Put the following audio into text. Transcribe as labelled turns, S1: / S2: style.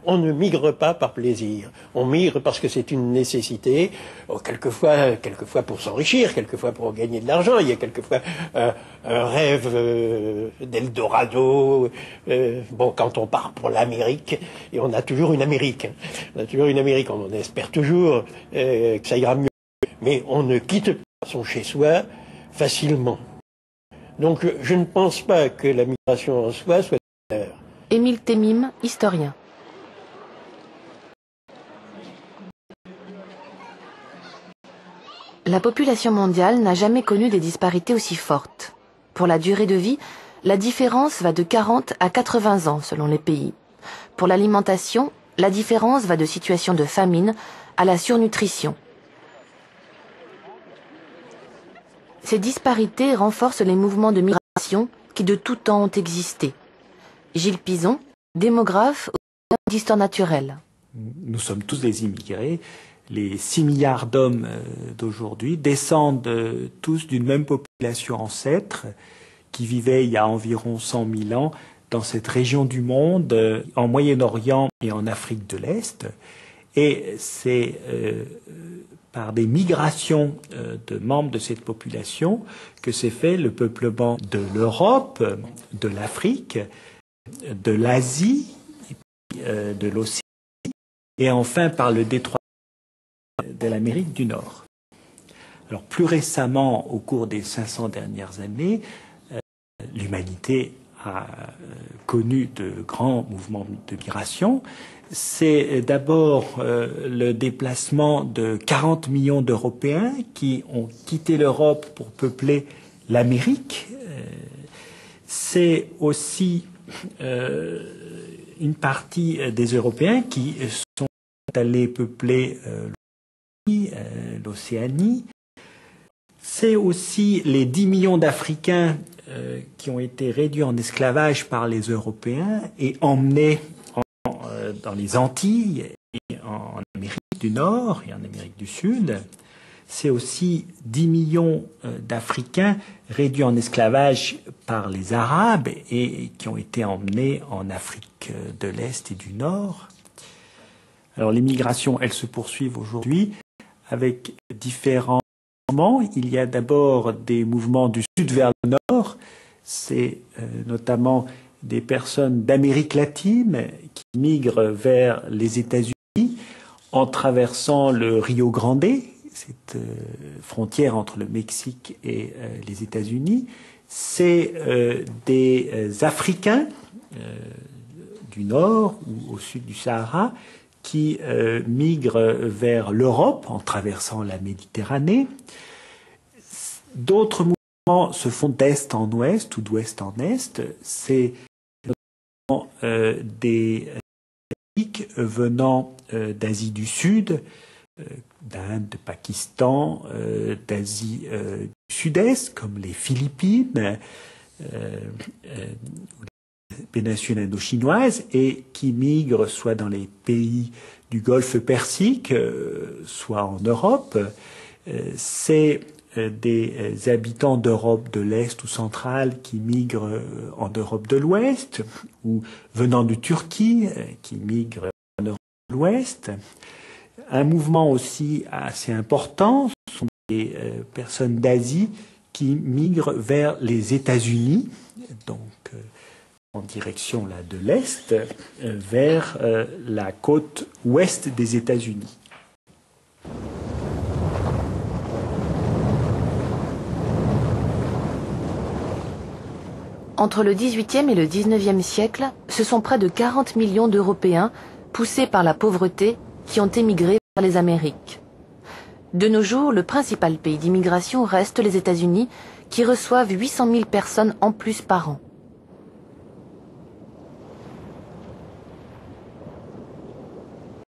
S1: on ne migre pas par plaisir. On migre parce que c'est une nécessité, quelquefois pour s'enrichir, quelquefois pour gagner de l'argent. Il y a quelquefois un rêve d'Eldorado. Quand on part pour l'Amérique, et on a toujours une Amérique. On a toujours une Amérique, on espère toujours que ça ira mieux. Mais on ne quitte pas son chez-soi facilement. Donc je ne pense pas que la migration en soi soit une erreur.
S2: Émile Temim, historien. La population mondiale n'a jamais connu des disparités aussi fortes. Pour la durée de vie, la différence va de 40 à 80 ans selon les pays. Pour l'alimentation, la différence va de situation de famine à la surnutrition. Ces disparités renforcent les mouvements de migration qui de tout temps ont existé. Gilles Pison, démographe d'histoire naturelle.
S3: Nous sommes tous des immigrés. Les 6 milliards d'hommes d'aujourd'hui descendent tous d'une même population ancêtre qui vivait il y a environ 100 000 ans dans cette région du monde, en Moyen-Orient et en Afrique de l'Est. Et c'est par des migrations de membres de cette population que s'est fait le peuplement de l'Europe, de l'Afrique, de l'Asie, de l'Océanie, et enfin par le détroit de l'Amérique du Nord. Alors plus récemment, au cours des 500 dernières années, l'humanité a connu de grands mouvements de migration. C'est d'abord le déplacement de 40 millions d'Européens qui ont quitté l'Europe pour peupler l'Amérique. C'est aussi une partie des Européens qui sont allés peupler l'Océanie. C'est aussi les 10 millions d'Africains qui ont été réduits en esclavage par les Européens et emmenés dans les Antilles et en Amérique du Nord et en Amérique du Sud. C'est aussi 10 millions d'Africains réduits en esclavage par les Arabes et qui ont été emmenés en Afrique de l'Est et du Nord. Alors les migrations, elles se poursuivent aujourd'hui avec différents mouvements. Il y a d'abord des mouvements du sud vers le nord. C'est notamment des personnes d'Amérique latine qui migrent vers les États-Unis en traversant le Rio Grande, cette frontière entre le Mexique et les États-Unis. C'est des Africains du nord ou au sud du Sahara qui migrent vers l'Europe en traversant la Méditerranée. D'autres mouvements se font d'est en ouest ou d'ouest en est. C'est notamment des Asiatiques venant d'Asie du Sud, d'Inde, de Pakistan, d'Asie du Sud-Est, comme les Philippines, péninsule indo-chinoise, et qui migrent soit dans les pays du Golfe Persique, soit en Europe. C'est des habitants d'Europe de l'Est ou centrale qui migrent en Europe de l'Ouest, ou venant de Turquie, qui migrent en Europe de l'Ouest. Un mouvement aussi assez important sont des personnes d'Asie qui migrent vers les États-Unis, donc en direction là, de l'Est, vers la côte ouest des États-Unis.
S2: Entre le XVIIIe et le XIXe siècle, ce sont près de 40 millions d'Européens, poussés par la pauvreté, qui ont émigré vers les Amériques. De nos jours, le principal pays d'immigration reste les États-Unis, qui reçoivent 800 000 personnes en plus par an.